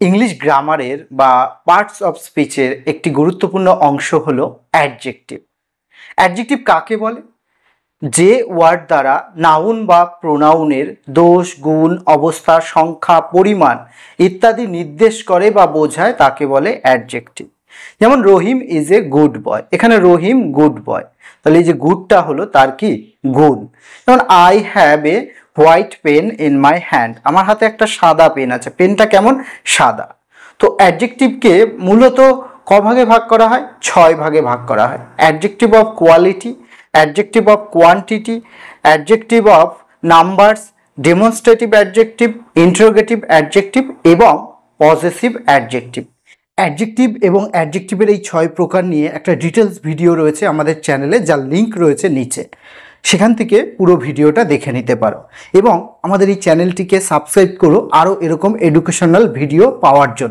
English গ্রামারের বা parts of স্পিচের একটি গুরুত্বপূর্ণ অংশ হলো অ্যাডজেক্টিভ। অ্যাডজেক্টিভ কাকে বলে? যে ওয়ার্ড দ্বারা নাউন বা প্রোনাউনের দোষ, গুণ, অবস্থা, সংখ্যা, পরিমাণ ইত্যাদি নির্দেশ করে বা বোঝায় তাকে বলে অ্যাডজেক্টিভ। যেমন রহিম ইজ এ গুড বয়, এখানে রহিম গুড বয়, তাহলে এই যে গুডটা হলো তার কি গুণ। যেমন I have a white pen in my hand, আমার হাতে একটা সাদা পেন আছে, পেনটা কেমন সাদা। তো অ্যাডজেক্টিভকে মূলত ক ভাগে ভাগ করা হয়? 6 ভাগে ভাগ করা হয়। Adjective of quality, adjective of quantity, adjective of numbers, demonstrative adjective, interrogative adjective এবং পজেসিভ অ্যাডজেক্টিভ। অ্যাডজেক্টিভ এবং অ্যাডজেক্টিভের এই 6 প্রকার নিয়ে একটা ডিটেলস ভিডিও রয়েছে আমাদের চ্যানেলে, যার লিঙ্ক রয়েছে নিচে, সেখান থেকে পুরো ভিডিওটা দেখে নিতে পারো এবং আমাদের এই চ্যানেলটিকে সাবস্ক্রাইব করো আরও এরকম এডুকেশনাল ভিডিও পাওয়ার জন্য।